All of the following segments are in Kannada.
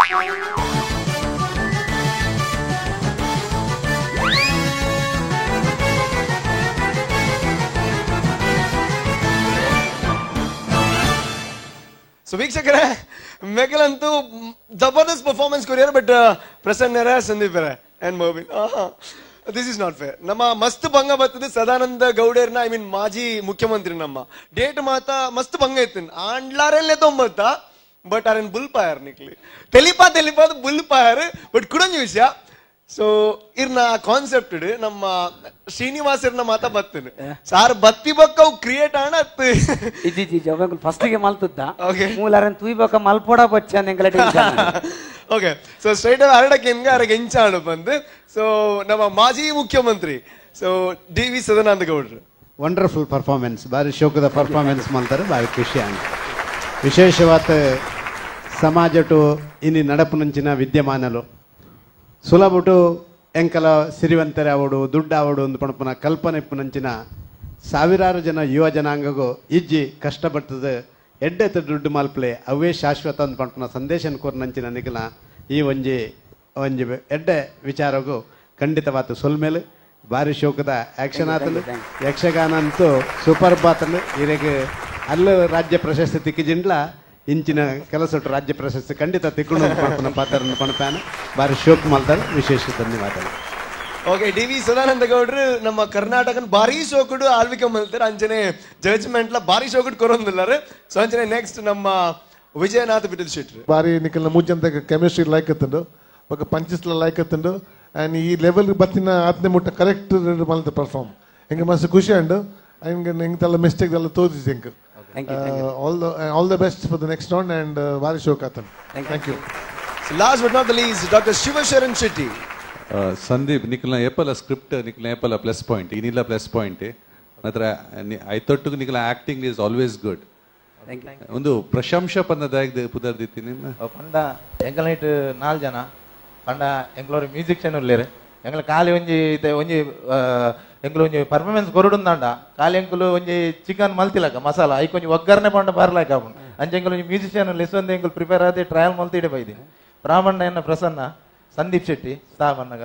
ಸೊ ವೀಕ್ಷಕರೇ, ಮೆಗಲಂತೂ ಜಬರ್ದಸ್ತ್ ಪರ್ಫಾರ್ಮೆನ್ಸ್ ಕೊರಿಯರ್, ಬಟ್ ಪ್ರಸನ್ನರ Sandeep and Mobin this is not fair. ನಮ್ಮ ಮಸ್ತ್ ಭಂಗ ಬರ್ತದೆ ಸದಾನಂದ ಗೌಡರ್ನ, ಐ ಮೀನ್ ಮಾಜಿ ಮುಖ್ಯಮಂತ್ರಿ ನಮ್ಮ ಡೇಟ್ ಮಾತ ಮಸ್ತ್ ಭಂಗ ಇತ್ತು ಆಂಡ್ಲಾರೆಲ್ಲೇ ತೊಂಬತ್ತ, ಬಟ್ ಅರೇನ್ ಬುಲ್ ಪಾಯರ್ ನಿಕ್ಲಿ ತೆಲಿಪಾದ ಬುಲ್ ಪಾಯರ್, ಬಟ್ ಕುಡಂಜ ವಿಷಯ. ಸೊ ಇರ್ನ ಕಾನ್ಸೆಪ್ಟ್ ನಮ್ಮ ಶ್ರೀನಿವಾಸ್ ಇರ್ನ ಮಾತ ಬತ್ತನು ಸಾರ್ ಬತ್ತಿ ಬಕ್ಕ ಕ್ರಿಯೇಟ್ ಆಣ ಫಸ್ಟ್ ಗೆ ಮಲ್ತುದ್ದ ಮೂಲರನ್ ತುಯ್ಬಕ ಮಲ್ಪೋಡ ಬಚ್ಚ ಓಕೆ. ಸೊ ಸ್ಟ್ರೈಟ್ ಹರಡಕ್ಕೆ ಅರಗೆ ಎಂಚಾಣು ಬಂದು. ಸೊ ನಮ್ಮ ಮಾಜಿ ಮುಖ್ಯಮಂತ್ರಿ ಸೊ ಡಿ.ವಿ. ಸದಾನಂದ ಗೌಡ್ರು ವಂಡರ್ಫುಲ್ ಪರ್ಫಾರ್ಮೆನ್ಸ್, ಬಾರಿ ಶೋಕದ ಪರ್ಫಾರ್ಮೆನ್ಸ್ ಮಾಡ್ತಾರೆ, ಬಾರಿ ಖುಷಿ ಆಗ. ವಿಶೇಷವಾದ ಸಮಾಜಟು ಇನ್ನು ನಡಪು ನಂಚಿನ ವಿದ್ಯಮಾನಲು ಸುಲಭಟು ಎಂಕಲ ಸಿರಿವಂತರೆ ಅವಡು ದುಡ್ಡು ಅವಡು ಒಂದು ಪಣಪನ ಕಲ್ಪನೆ ನಂಚಿನ ಸಾವಿರಾರು ಜನ ಯುವ ಜನಾಂಗಗೂ ಇಜ್ಜಿ ಕಷ್ಟಪಡ್ತದೆ ಎಡ್ಡೆತ್ತ ದುಡ್ಡು ಮಲ್ಪಲೆ ಅವೇ ಶಾಶ್ವತ ಅಂತ ಪಣಪನ ಸಂದೇಶ ಕೋರ್ ನಂಚಿನ ನಿಖಲ ಈ ಒಂಜಿ ಎಡ್ಡೆ ವಿಚಾರಗೂ ಖಂಡಿತವಾದ ಸೊಲ್ಮೇಲೆ ಭಾರಿ ಶೋಕದ ಆಕ್ಷನ್ ಆತಲು. ಯಕ್ಷಗಾನ ಅಂತೂ ಸೂಪರ್ ಬಾತಲು ಇರೆಗೆ ಅಲ್ಲೂ ರಾಜ್ಯ ಪ್ರಶಸ್ತಿ ತಿಕ್ಕಿಜಿಂಡ್ಲ ಇಂಚಿನ ಕೆಲಸ ರಾಜ್ಯ ಪ್ರಶಸ್ತಿ ಖಂಡಿತ ತಿಕ್ಕೊಂಡು ಪಣಪನ ಪಾತ್ರನ ಪಣಪ್ಯಾನ ಭಾರಿ ಶೋಕ್ ಮಾಡ್ತಾರೆ. ವಿಶೇಷ ಧನ್ಯವಾದಗಳು. Okay, DV. ಸದಾನಂದ ಗೌಡ್ರು ನಮ್ಮ ಕರ್ನಾಟಕನ ಭಾರಿ ಶೋಕುಡು ಆಳ್ವಿಕೆ ಮಲ್ತಾರೆ, ಅಂಚನೆ ಜಡ್ಜ್ಮೆಂಟ್ಲ ಭಾರಿ ಶೋಕುಡು ಕೊರೊಂದಿಲ್ಲಾರೆ. ಸೊ ಅಂಚನೆ ನೆಕ್ಸ್ಟ್ ನಮ್ಮ ವಿಜಯನಾಥ ಬಿಟ್ಟದ ಶೆಟ್ರು ಭಾರಿ ನಿಖಲ್ನ ಮೂಜಂತ ಕೆಮಿಸ್ಟ್ರಿ ಲೈಕ್ ಎತ್ತಂಡು ఒక పంచెస్ల లైక్ ఎత్తుండు అండ్ ఈ లెవెల్కి బతిన ఆత్మ ముట్ట కరెక్ట్ మళ్ళీ పర్ఫామ్ ఇంక మస్తు ఖుషి అండ్ ఇంక తెల్ల మిస్టేక్ తెల్ల తోచి ఇంక all the best for the next round and భారీ షోక్ అతను. Thank you. Last but not the least doctor Shivasharan Shetty. Sandeep ನಿಖಲ್ನ ಏಪಲ ಸ್ಕ್ರಿಪ್ಟ್ ನಿಖಲ್ನ ಏಪಲ ಪ್ಲಸ್ ಪಾಯಿಂಟ್ ಇನ್ನಿಲ್ಲ ಪ್ಲಸ್ ಪಾಯಿಂಟ್ ಮಾತ್ರ ಐತೊಟ್ಟಿಗೆ ನಿಖಲ ಆಕ್ಟಿಂಗ್ ಈಸ್ ಆಲ್ವೇಸ್ ಗುಡ್. ಒಂದು ಪ್ರಶಂಸೆ ಪಂದದಾಗಿ ಪುದರ್ದಿತ್ತೀನಿ ಪಂಡ ಎಂಕಲ್ನೈಟ್ 4 ಜನ ಪಂಡ ಎಂಕ್ಲೋರು ಮ್ಯೂಸಿಷಿಯನ್ ಉಳ್ಳೇರು ಎಂಕಲ್ ಖಾಲಿ ಒಂಜಿ ಎಂಕಲು ಒಂಜಿ ಪರ್ಫಾರ್ಮೆನ್ಸ್ ಕೊರಡುಂದಾಂಡ ಖಾಲಿ ಎಂಕಲು ಒಂಜಿ ಚಿಕನ್ ಮಲ್ತಿಲಕ ಮಸಾಲ ಐಕ್ ಒಂಜಿ ಒಗ್ಗರಣೆ ಪಂಡ ಬಾರ್ಲಾಕ ಆಪುಂಡು ಅಂಚೆ ಎಂಕಲು ಒಂಜಿ ಮ್ಯೂಸಿಷಿಯನ್ ಲೆಸೊಂದು ಎಂಕಲು ಪ್ರಿಪೇರ್ ಆದಿ ಟ್ರಯಲ್ ಮಲ್ತಿಡೆ ಬೈದಿನಿ. ಬ್ರಾಹ್ಮಣ ಎನ್ನ ಪ್ರಸನ್ನ, ಸಂದೀಪ್ ಶೆಟ್ಟಿ ಸಾಬಣ್ಣಗ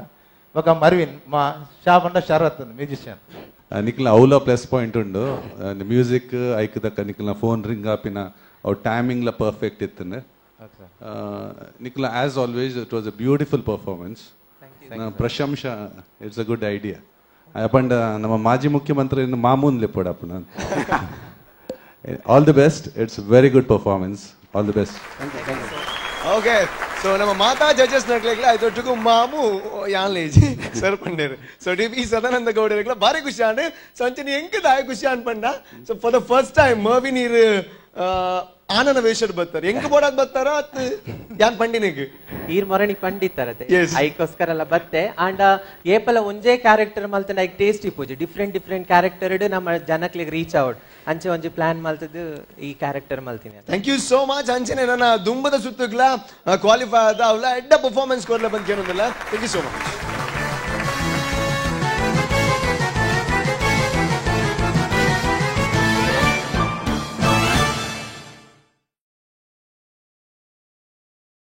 ఒక ಮರ್ವಿನ್ మా షాపండ ಶರತ್ ಮ್ಯೂಸಿಷಿಯನ್ ನಿಖಲ್ನ ಅವಲ ಪ್ಲಸ್ ಪಾಯಿಂಟ್ ಉಂಡು ಮ್ಯೂಸಿಕ್ ಐಕದಕ್ಕ ನಿಖಲ್ನ ಫೋನ್ ರಿಂಗ್ ಆಪಿನ ಅವು ಟೈಮಿಂಗ್ಲ ಪರ್ಫೆಕ್ಟ್ ಇತ್ತಂದ್ರೆ ನಿಖಲ as always it was a beautiful performance. ಪ್ರಶಂಸ ಇಟ್ಸ್ ಅ ಗುಡ್ ಐಡಿಯಾ. ಅಪ್ಪಂಡ ನಮ್ಮ ಮಾಜಿ ಮುಖ್ಯಮಂತ್ರಿ ಮಾಮೂನ್ ಲೆಪ್ಪಡಪ್ಪ ನಾನು. All the best, it's very good performance, all the best. Okay, so ನಮ್ಮ ಮಾತಾ ಜಡ್ಜಸ್ ನಕ್ಲೆಗ್ಲ ಐದೊಟ್ಟಿಗೂ ಮಾಮು ಯಾನ್ಲೇಜಿ ಸರ್ ಪಂಡೇರು. So D V. ಸದಾನಂದ ಗೌಡರ್ಗಳ ಭಾರಿ ಖುಷಿ ಆಂಡ್ ಸಂಚನೆ ಎಂಕದಾಯ ಖುಷಿ ಅನ್ಪಂಡ. So for the first time ಮರ್ವಿ ನೀರು ಆನನ ವೇಷಡ್ ಬರ್ತಾರೆ ಎಂಕ ಬೋಡಾದ್ ಬರ್ತಾರ ಯಾನ್ ಪಂಡಿನಿಗೆ ಈರ್ ಮೊರಣಿ ಪಂಡಿತಾರತೆ ಐಕೋಸ್ಕರ ಎಲ್ಲ ಬತ್ತೆ ಅಂಡ್ ಏಪಲ ಒಂಜೇ ಕ್ಯಾರೆಕ್ಟರ್ ಮಲ್ತನ ಐಕ್ ಟೇಸ್ಟಿ ಪೂಜೆ ಡಿಫ್ರೆಂಟ್ ಕ್ಯಾರೆಕ್ಟರ್ ನಮ್ಮ ಜನಕ್ಲಿಗೆ ರೀಚ್ ಔಟ್ ಅಂಚೆ ಒಂಜಿ ಪ್ಲಾನ್ ಮಲ್ತದ್ದು ಈ ಕ್ಯಾರೆಕ್ಟರ್ ಮಲ್ತೀನಿ. Thank you so much. ಅಂಚನೆ ನನ್ನ ದುಂಬದ ಸುತ್ತುಗ್ಲ ಕ್ವಾಲಿಫೈ ಆದ ಅವಳ ಎಡ್ಡ ಪರ್ಫಾರ್ಮೆನ್ಸ್ ಕೊಡ್ಲ ಬಂದ್ ಕೇಳೋದಿಲ್ಲ. Thank you so much.